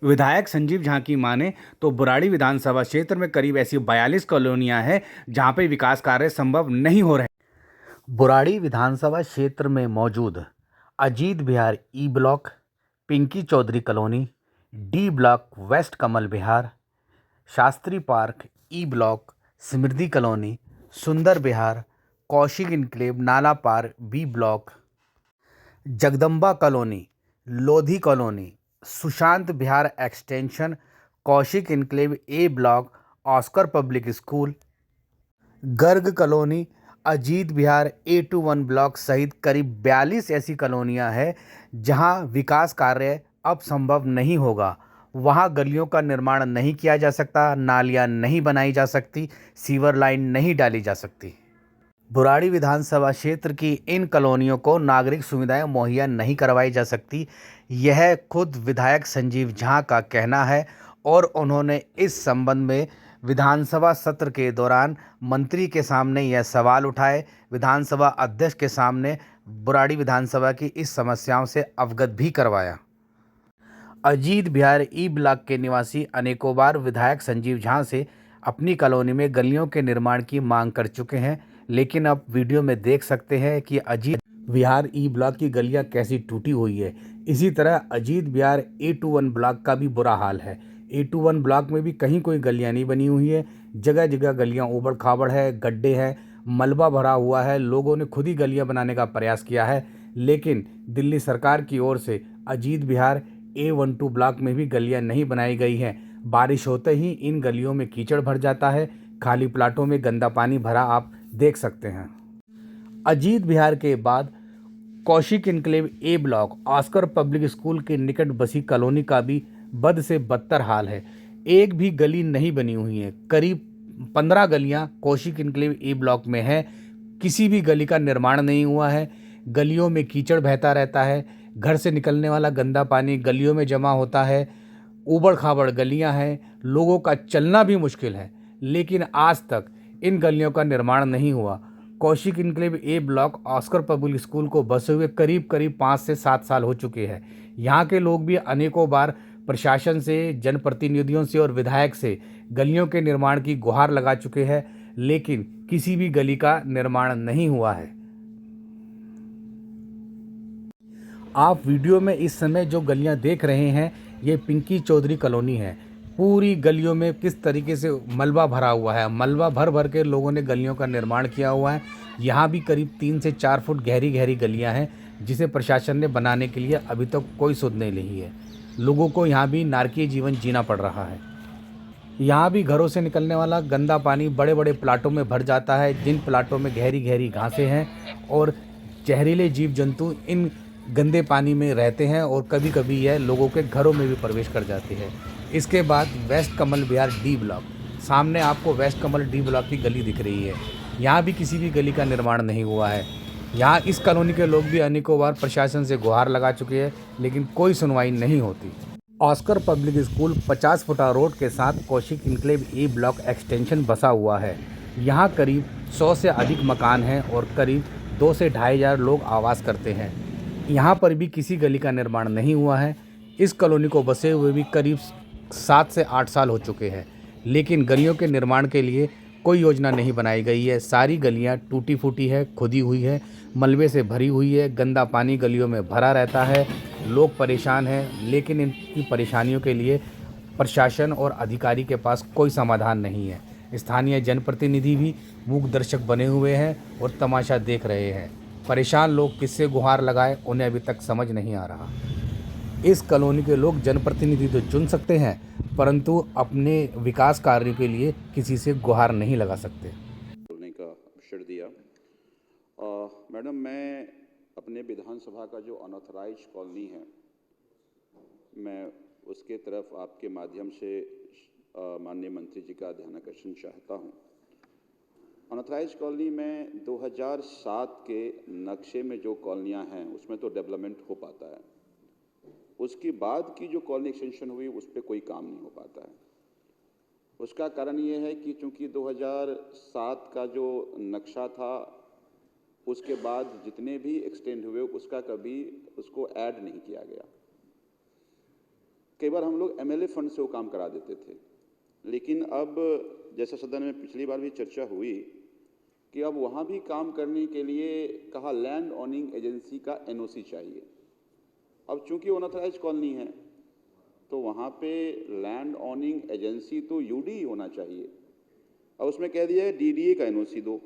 विधायक संजीव झा की माने तो बुराड़ी विधानसभा क्षेत्र में करीब ऐसी 42 कॉलोनियां हैं जहां पे विकास कार्य संभव नहीं हो रहे। बुराड़ी विधानसभा क्षेत्र में मौजूद Ajit Vihar E block, Pinki Chaudhary colony, D block west Kamal Vihar, Shastri park E block, Samriddhi colony, Sundar Vihar, Kaushik enclave Nala Par B block, Jagdamba colony, Lodhi colony, Sushant Vihar extension, Kaushik enclave A block, Oscar public school, Garg colony, Ajit Vihar A21 block सहित करीब 42 ऐसी कॉलोनियां हैं जहां विकास कार्य अब संभव नहीं होगा। वहां गलियों का निर्माण नहीं किया जा सकता, नालियां नहीं बनाई जा सकती, सीवर लाइन नहीं डाली जा सकती। बुराड़ी विधानसभा क्षेत्र की इन कॉलोनियों को नागरिक सुविधाएं मुहैया नहीं करवाई जा सकती। यह खुद विधायक संजीव झा का कहना है और उन्होंने इस संबंध में विधानसभा सत्र के दौरान मंत्री के सामने यह सवाल उठाए, विधानसभा अध्यक्ष के सामने बुराड़ी विधानसभा की इस समस्याओं से अवगत भी करवाया। अजीत विहार ई ब्लॉक के निवासी अनेकों बार विधायक संजीव झा से अपनी कॉलोनी में गलियों के निर्माण की मांग कर चुके हैं, लेकिन अब वीडियो में देख सकते हैं कि अजीत विहार ई ब्लॉक की गलियां कैसी टूटी हुई है। इसी तरह अजीत विहार A21 ब्लॉक का भी बुरा हाल है। A21 ब्लॉक में भी कहीं कोई गलियां नहीं बनी हुई है, जगह जगह गलियां ऊबड़ खाबड़ है, गड्ढे हैं, मलबा भरा हुआ है। लोगों ने खुद ही गलियां बनाने का प्रयास किया है, लेकिन दिल्ली सरकार की ओर से अजीत विहार A12 ब्लॉक में भी गलियां नहीं बनाई गई हैं। बारिश होते ही इन गलियों में कीचड़ भर जाता है, खाली प्लाटों में गंदा पानी भरा आप देख सकते हैं। अजीत विहार के बाद Kaushik enclave A block, Oscar public school के निकट बसी कॉलोनी का भी बद से बदतर हाल है। एक भी गली नहीं बनी हुई है। करीब 15 गलियां कौशिक इनक्लेव ए ब्लॉक में है, किसी भी गली का निर्माण नहीं हुआ है। गलियों में कीचड़ बहता रहता है, घर से निकलने वाला गंदा पानी गलियों में जमा होता है, ऊबड़ खाबड़ गलियां हैं, लोगों का चलना भी मुश्किल है। लेकिन आज तक इन गलियों का निर्माण नहीं हुआ। Kaushik enclave A block Oscar public school को बसे हुए करीब करीब 5 से 7 साल हो चुके हैं। यहाँ के लोग भी अनेकों बार प्रशासन से, जनप्रतिनिधियों से और विधायक से गलियों के निर्माण की गुहार लगा चुके हैं, लेकिन किसी भी गली का निर्माण नहीं हुआ है। आप वीडियो में इस समय जो गलियां देख रहे हैं, ये पिंकी चौधरी कॉलोनी है। पूरी गलियों में किस तरीके से मलबा भरा हुआ है, मलबा भर भर के लोगों ने गलियों का निर्माण किया हुआ है। यहाँ भी करीब 3 से 4 फुट गहरी गहरी गलियाँ हैं, जिसे प्रशासन ने बनाने के लिए अभी तक कोई सुध नहीं ली है। लोगों को यहाँ भी नारकीय जीवन जीना पड़ रहा है। यहाँ भी घरों से निकलने वाला गंदा पानी बड़े बड़े प्लाटों में भर जाता है, जिन प्लाटों में गहरी गहरी घासें हैं और जहरीले जीव जंतु इन गंदे पानी में रहते हैं और कभी कभी यह लोगों के घरों में भी प्रवेश कर जाती है। इसके बाद वेस्ट कमल विहार डी ब्लॉक, सामने आपको वेस्ट कमल डी ब्लॉक की गली दिख रही है। यहाँ भी किसी भी गली का निर्माण नहीं हुआ है। यहाँ इस कॉलोनी के लोग भी अनेकों बार प्रशासन से गुहार लगा चुके हैं, लेकिन कोई सुनवाई नहीं होती। ऑस्कर पब्लिक स्कूल 50 फुटा रोड के साथ Kaushik enclave A block extension बसा हुआ है। यहाँ करीब 100 से अधिक मकान हैं और करीब 2 से 2,500 लोग आवास करते हैं। यहाँ पर भी किसी गली का निर्माण नहीं हुआ है। इस कॉलोनी को बसे हुए भी करीब 7 से 8 साल हो चुके हैं, लेकिन गलियों के निर्माण के लिए कोई योजना नहीं बनाई गई है। सारी गलियाँ टूटी फूटी है, खुदी हुई है, मलबे से भरी हुई है, गंदा पानी गलियों में भरा रहता है, लोग परेशान हैं, लेकिन इनकी परेशानियों के लिए प्रशासन और अधिकारी के पास कोई समाधान नहीं है। स्थानीय जनप्रतिनिधि भी मूक दर्शक बने हुए हैं और तमाशा देख रहे हैं। परेशान लोग किससे गुहार लगाए, उन्हें अभी तक समझ नहीं आ रहा। इस कॉलोनी के लोग जनप्रतिनिधि तो चुन सकते हैं, परंतु अपने विकास कार्य के लिए किसी से गुहार नहीं लगा सकते। बोलने का अवसर दिया। मैडम, मैं अपने विधानसभा का जो अनऑथराइज कॉलोनी है, मैं उसके तरफ आपके माध्यम से माननीय मंत्री जी का ध्यान आकर्षण चाहता हूँ। अनऑथराइज कॉलोनी में 2007 के नक्शे में जो कॉलोनियाँ हैं उसमें तो डेवलपमेंट हो पाता है, उसके बाद की जो कॉलोनी एक्सटेंशन हुई उस पर कोई काम नहीं हो पाता है। उसका कारण ये है कि चूंकि 2007 का जो नक्शा था उसके बाद जितने भी एक्सटेंड हुए उसका कभी उसको ऐड नहीं किया गया। कई बार हम लोग एमएलए फंड से वो काम करा देते थे, लेकिन अब जैसा सदन में पिछली बार भी चर्चा हुई कि अब वहाँ भी काम करने के लिए कहा लैंड ओनिंग एजेंसी का एनओसी चाहिए। अब चूंकि अनऑथराइज्ड कॉलोनी है तो वहाँ पे लैंड ओनिंग एजेंसी तो यूडी होना चाहिए। अब उसमें कह दिया है डीडीए का एनओसी दो।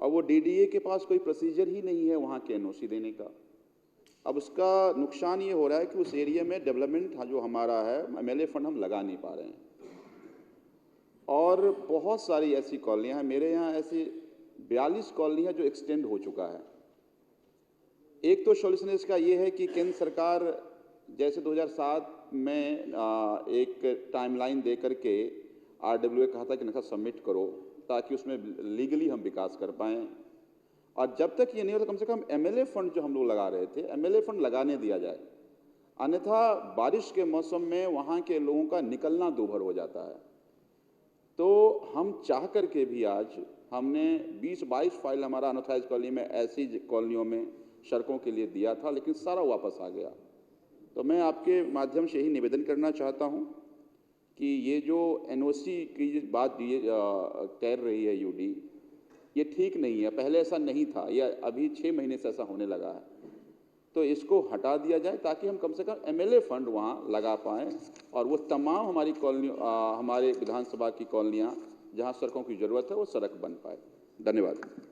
अब वो डीडीए के पास कोई प्रोसीजर ही नहीं है वहाँ के एनओसी देने का। अब उसका नुकसान ये हो रहा है कि उस एरिया में डेवलपमेंट जो हमारा है एमएलए फंड हम लगा नहीं पा रहे हैं। और बहुत सारी ऐसी कॉलोनियाँ हैं, मेरे यहाँ ऐसी 42 कॉलोनी है जो एक्सटेंड हो चुका है। एक तो सॉल्यूशन इसका ये है कि केंद्र सरकार जैसे 2007 में एक टाइमलाइन दे करके आरडब्ल्यूए कहा था कि नक्शा सबमिट करो ताकि उसमें लीगली हम विकास कर पाएँ। और जब तक ये नहीं होता कम से कम एमएलए फंड जो हम लोग लगा रहे थे एमएलए फंड लगाने दिया जाए, अन्यथा बारिश के मौसम में वहाँ के लोगों का निकलना दूभर हो जाता है। तो हम चाह करके भी आज हमने 20-22 फाइल हमारा अनऑथराइज्ड कॉलोनी में ऐसी कॉलोनियों में सड़कों के लिए दिया था, लेकिन सारा वापस आ गया। तो मैं आपके माध्यम से ही निवेदन करना चाहता हूँ कि ये जो एनओसी की बात कह रही है यूडी, ये ठीक नहीं है। पहले ऐसा नहीं था, यह अभी 6 महीने से ऐसा होने लगा है। तो इसको हटा दिया जाए ताकि हम कम से कम एमएलए फंड वहाँ लगा पाएँ और वो तमाम हमारी कॉलोनी हमारे विधानसभा की कॉलोनियाँ जहाँ सड़कों की ज़रूरत है वो सड़क बन पाए। धन्यवाद।